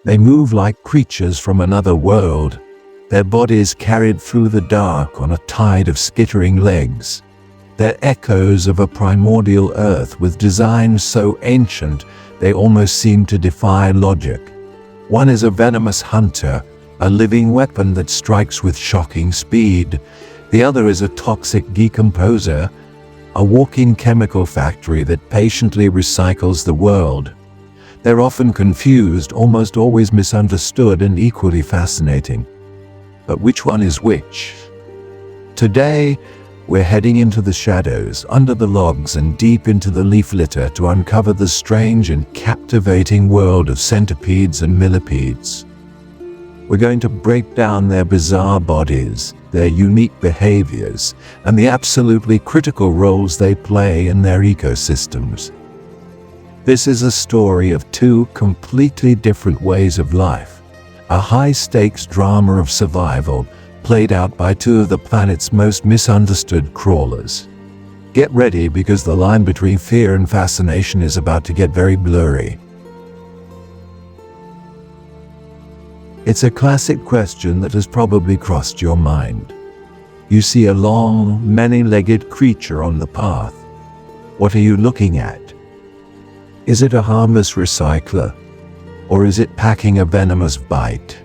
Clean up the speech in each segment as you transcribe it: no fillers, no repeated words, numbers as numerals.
They move like creatures from another world, their bodies carried through the dark on a tide of skittering legs. They're echoes of a primordial earth with designs so ancient they almost seem to defy logic. One is a venomous hunter, a living weapon that strikes with shocking speed. The other is a toxic decomposer, a walking chemical factory that patiently recycles the world. They're often confused, almost always misunderstood, and equally fascinating. But which one is which? Today, we're heading into the shadows, under the logs and deep into the leaf litter to uncover the strange and captivating world of centipedes and millipedes. We're going to break down their bizarre bodies, their unique behaviors, and the absolutely critical roles they play in their ecosystems. This is a story of two completely different ways of life, a high-stakes drama of survival played out by two of the planet's most misunderstood crawlers. Get ready, because the line between fear and fascination is about to get very blurry. It's a classic question that has probably crossed your mind. You see a long, many-legged creature on the path. What are you looking at? Is it a harmless recycler? Or is it packing a venomous bite?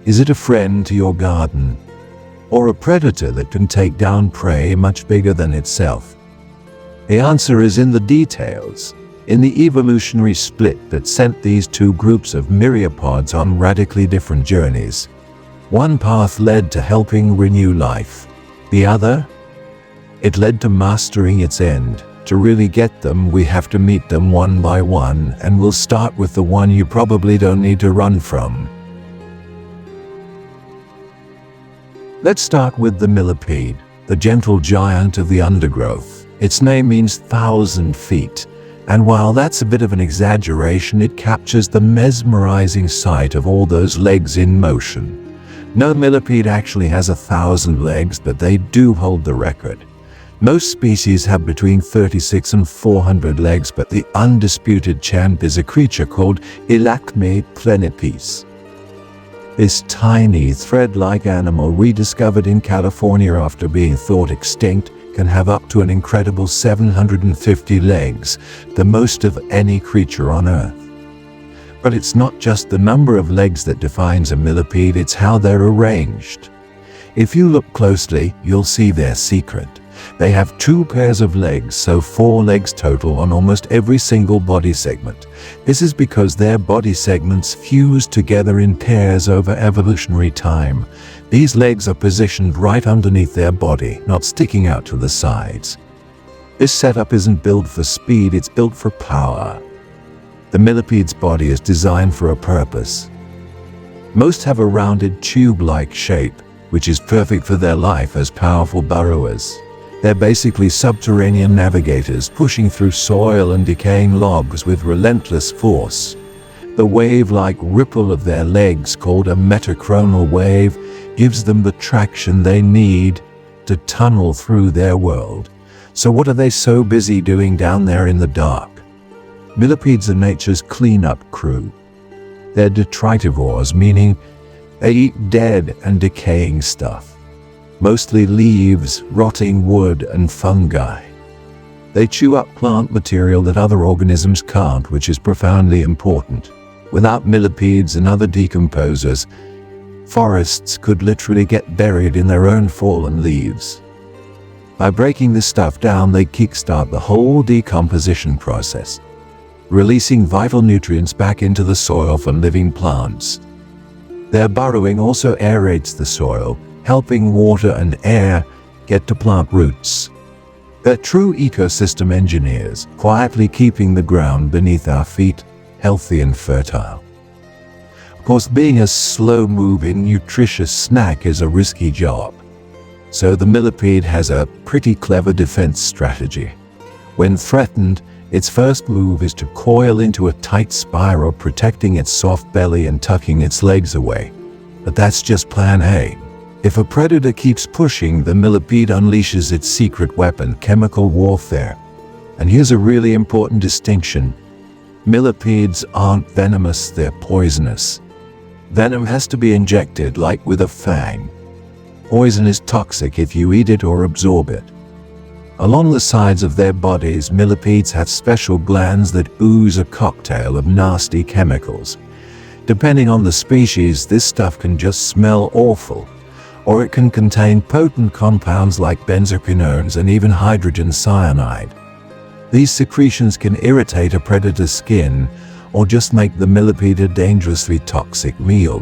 Is it a friend to your garden? Or a predator that can take down prey much bigger than itself? The answer is in the details, in the evolutionary split that sent these two groups of myriapods on radically different journeys. One path led to helping renew life. The other? It led to mastering its end. To really get them, we have to meet them one by one, and we'll start with the one you probably don't need to run from. Let's start with the millipede, the gentle giant of the undergrowth. Its name means 1,000 feet, and while that's a bit of an exaggeration, it captures the mesmerizing sight of all those legs in motion. No millipede actually has 1,000 legs, but they do hold the record. Most species have between 36 and 400 legs, but the undisputed champ is a creature called arachnophobe. This tiny, thread-like animal, rediscovered in California after being thought extinct, can have up to an incredible 750 legs, the most of any creature on Earth. But it's not just the number of legs that defines a millipede, it's how they're arranged. If you look closely, you'll see their secret. They have 2 pairs of legs, so 4 legs total on almost every single body segment. This is because their body segments fuse together in pairs over evolutionary time. These legs are positioned right underneath their body, not sticking out to the sides. This setup isn't built for speed, it's built for power. The millipede's body is designed for a purpose. Most have a rounded tube-like shape, which is perfect for their life as powerful burrowers. They're basically subterranean navigators, pushing through soil and decaying logs with relentless force. The wave-like ripple of their legs, called a metachronal wave, gives them the traction they need to tunnel through their world. So what are they so busy doing down there in the dark? Millipedes are nature's cleanup crew. They're detritivores, meaning they eat dead and decaying stuff. Mostly leaves, rotting wood, and fungi. They chew up plant material that other organisms can't, which is profoundly important. Without millipedes and other decomposers, forests could literally get buried in their own fallen leaves. By breaking this stuff down, they kickstart the whole decomposition process, releasing vital nutrients back into the soil from living plants. Their burrowing also aerates the soil, helping water and air get to plant roots. They're true ecosystem engineers, quietly keeping the ground beneath our feet healthy and fertile. Of course, being a slow-moving, nutritious snack is a risky job. So the millipede has a pretty clever defense strategy. When threatened, its first move is to coil into a tight spiral, protecting its soft belly and tucking its legs away. But that's just plan A. If a predator keeps pushing, the millipede unleashes its secret weapon, chemical warfare. And here's a really important distinction. Millipedes aren't venomous, they're poisonous. Venom has to be injected like with a fang. Poison is toxic if you eat it or absorb it. Along the sides of their bodies, millipedes have special glands that ooze a cocktail of nasty chemicals. Depending on the species, this stuff can just smell awful, or it can contain potent compounds like benzoquinones and even hydrogen cyanide. These secretions can irritate a predator's skin or just make the millipede a dangerously toxic meal.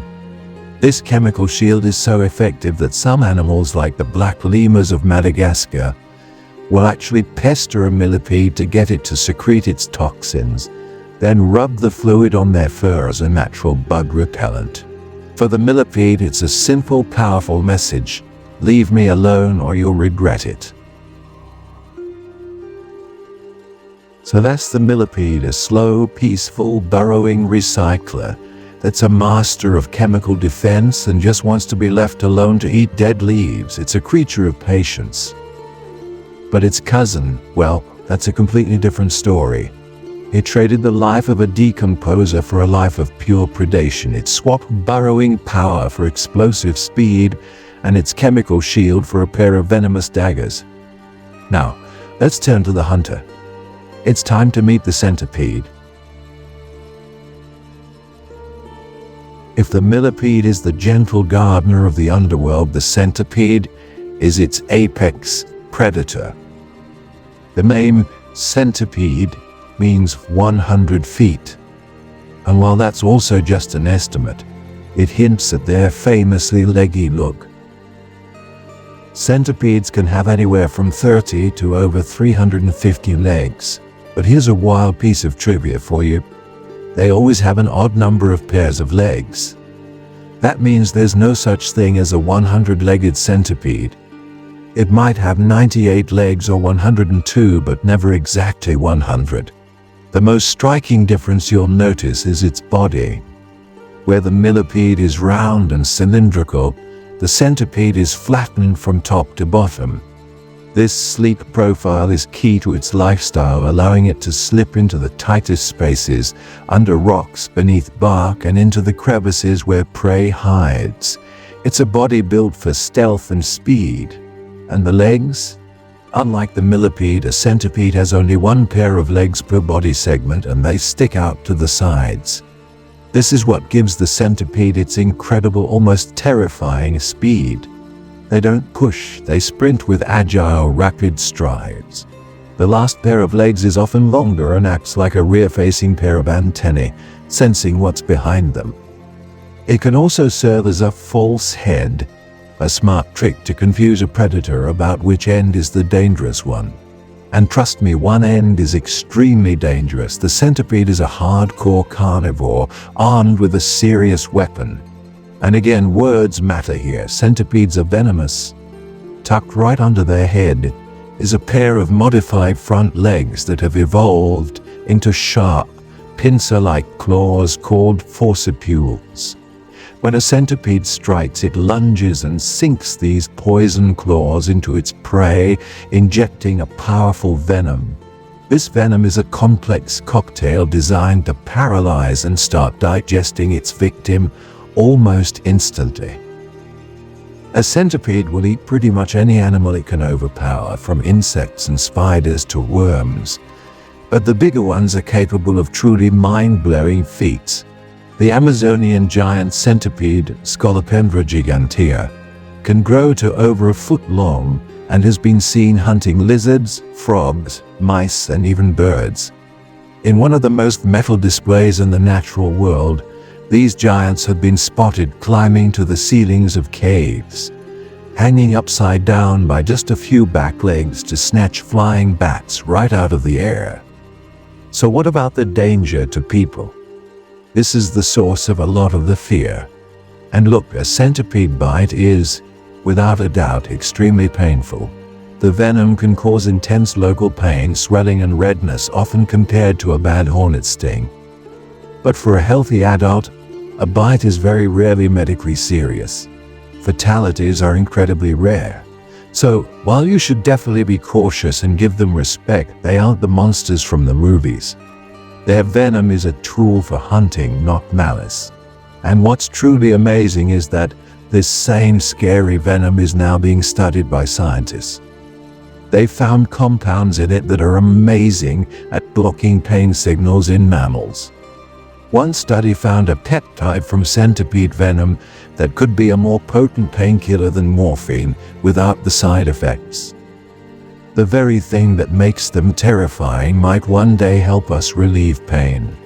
This chemical shield is so effective that some animals, like the black lemurs of Madagascar, will actually pester a millipede to get it to secrete its toxins, then rub the fluid on their fur as a natural bug repellent. For the millipede, it's a simple, powerful message: leave me alone or you'll regret it. So that's the millipede, a slow, peaceful, burrowing recycler that's a master of chemical defense and just wants to be left alone to eat dead leaves. It's a creature of patience. But its cousin, well, that's a completely different story. It traded the life of a decomposer for a life of pure predation. It swapped burrowing power for explosive speed and its chemical shield for a pair of venomous daggers. Now, let's turn to the hunter. It's time to meet the centipede. If the millipede is the gentle gardener of the underworld, the centipede is its apex predator. The name centipede means 100 feet. And while that's also just an estimate, it hints at their famously leggy look. Centipedes can have anywhere from 30 to over 350 legs. But here's a wild piece of trivia for you. They always have an odd number of pairs of legs. That means there's no such thing as a 100-legged centipede. It might have 98 legs or 102, but never exactly 100. The most striking difference you'll notice is its body. Where the millipede is round and cylindrical, the centipede is flattened from top to bottom. This sleek profile is key to its lifestyle, allowing it to slip into the tightest spaces, under rocks, beneath bark, and into the crevices where prey hides. It's a body built for stealth and speed. And the legs? Unlike the millipede, a centipede has only one pair of legs per body segment, and they stick out to the sides. This is what gives the centipede its incredible, almost terrifying speed. They don't push, they sprint with agile, rapid strides. The last pair of legs is often longer and acts like a rear-facing pair of antennae, sensing what's behind them. It can also serve as a false head, a smart trick to confuse a predator about which end is the dangerous one. And trust me, one end is extremely dangerous. The centipede is a hardcore carnivore, armed with a serious weapon. And again, words matter here. Centipedes are venomous. Tucked right under their head is a pair of modified front legs that have evolved into sharp, pincer-like claws called forcipules. When a centipede strikes, it lunges and sinks these poison claws into its prey, injecting a powerful venom. This venom is a complex cocktail designed to paralyze and start digesting its victim almost instantly. A centipede will eat pretty much any animal it can overpower, from insects and spiders to worms. But the bigger ones are capable of truly mind-blowing feats. The Amazonian giant centipede, Scolopendra gigantea, can grow to over a foot long and has been seen hunting lizards, frogs, mice, and even birds. In one of the most metal displays in the natural world, these giants have been spotted climbing to the ceilings of caves, hanging upside down by just a few back legs to snatch flying bats right out of the air. So what about the danger to people? This is the source of a lot of the fear. And look, a centipede bite is, without a doubt, extremely painful. The venom can cause intense local pain, swelling, and redness, often compared to a bad hornet sting. But for a healthy adult, a bite is very rarely medically serious. Fatalities are incredibly rare. So, while you should definitely be cautious and give them respect, they aren't the monsters from the movies. Their venom is a tool for hunting, not malice. And what's truly amazing is that this same scary venom is now being studied by scientists. They found compounds in it that are amazing at blocking pain signals in mammals. One study found a peptide from centipede venom that could be a more potent painkiller than morphine without the side effects. The very thing that makes them terrifying might one day help us relieve pain.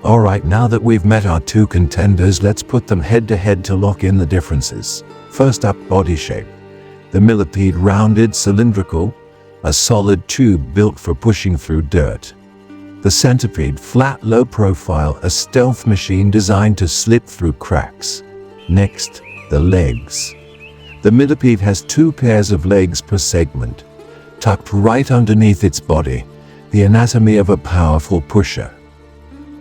Alright, now that we've met our two contenders, let's put them head to head to lock in the differences. First up, body shape. The millipede rounded, cylindrical, a solid tube built for pushing through dirt. The centipede flat, low profile, a stealth machine designed to slip through cracks. Next, the legs. The millipede has 2 pairs of legs per segment, tucked right underneath its body, the anatomy of a powerful pusher.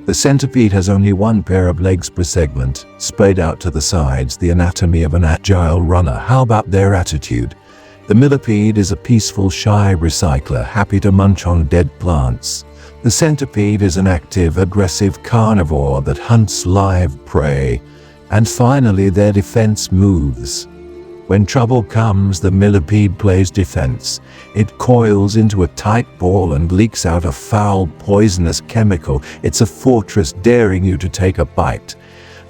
The centipede has only 1 pair of legs per segment, splayed out to the sides, the anatomy of an agile runner. How about their attitude? The millipede is a peaceful, shy recycler, happy to munch on dead plants. The centipede is an active, aggressive carnivore that hunts live prey. And finally, their defense moves. When trouble comes, the millipede plays defense. It coils into a tight ball and leaks out a foul, poisonous chemical. It's a fortress daring you to take a bite.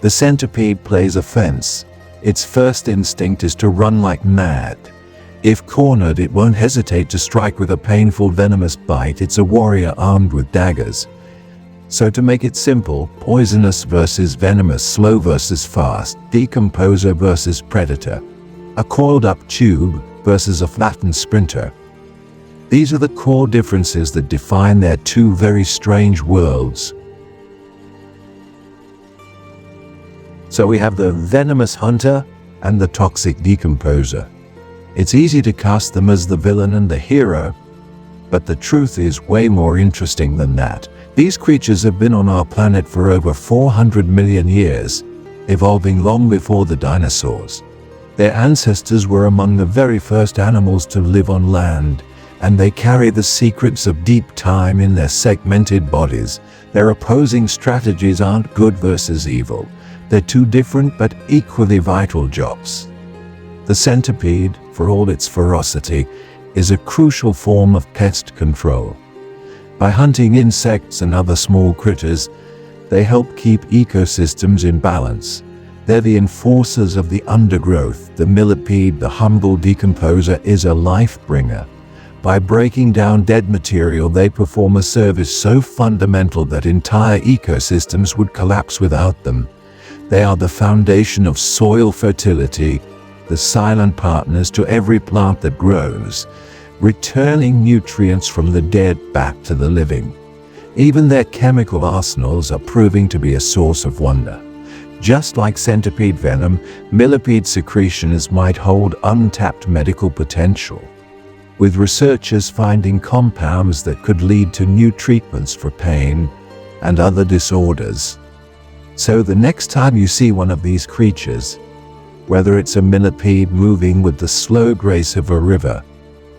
The centipede plays offense. Its first instinct is to run like mad. If cornered, it won't hesitate to strike with a painful, venomous bite. It's a warrior armed with daggers. So to make it simple, poisonous versus venomous, slow versus fast, decomposer versus predator. A coiled-up tube versus a flattened sprinter. These are the core differences that define their two very strange worlds. So we have the venomous hunter and the toxic decomposer. It's easy to cast them as the villain and the hero, but the truth is way more interesting than that. These creatures have been on our planet for over 400 million years, evolving long before the dinosaurs. Their ancestors were among the very first animals to live on land, and they carry the secrets of deep time in their segmented bodies. Their opposing strategies aren't good versus evil. They're two different but equally vital jobs. The centipede, for all its ferocity, is a crucial form of pest control. By hunting insects and other small critters, they help keep ecosystems in balance. They're the enforcers of the undergrowth. The millipede, the humble decomposer, is a life bringer. By breaking down dead material, they perform a service so fundamental that entire ecosystems would collapse without them. They are the foundation of soil fertility, the silent partners to every plant that grows, returning nutrients from the dead back to the living. Even their chemical arsenals are proving to be a source of wonder. Just like centipede venom, millipede secretions might hold untapped medical potential, with researchers finding compounds that could lead to new treatments for pain and other disorders. So the next time you see one of these creatures, whether it's a millipede moving with the slow grace of a river,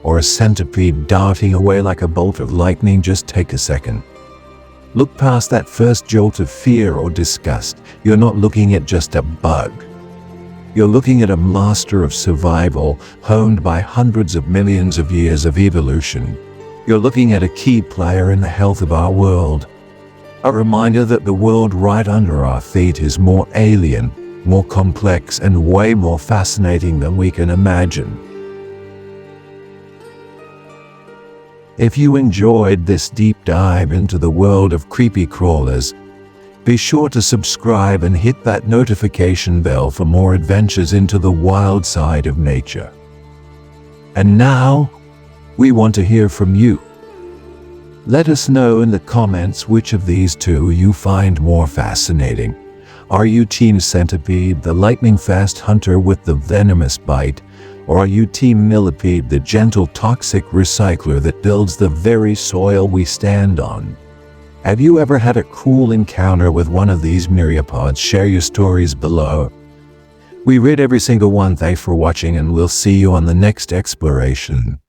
or a centipede darting away like a bolt of lightning, just take a second. Look past that first jolt of fear or disgust. You're not looking at just a bug. You're looking at a master of survival, honed by hundreds of millions of years of evolution. You're looking at a key player in the health of our world. A reminder that the world right under our feet is more alien, more complex, and way more fascinating than we can imagine. If you enjoyed this deep dive into the world of creepy-crawlers, be sure to subscribe and hit that notification bell for more adventures into the wild side of nature. And now, we want to hear from you. Let us know in the comments which of these two you find more fascinating. Are you Team Centipede, the lightning-fast hunter with the venomous bite? Or are you Team Millipede, the gentle, toxic recycler that builds the very soil we stand on? Have you ever had a cool encounter with one of these myriapods? Share your stories below. We read every single one. Thanks for watching, and we'll see you on the next exploration.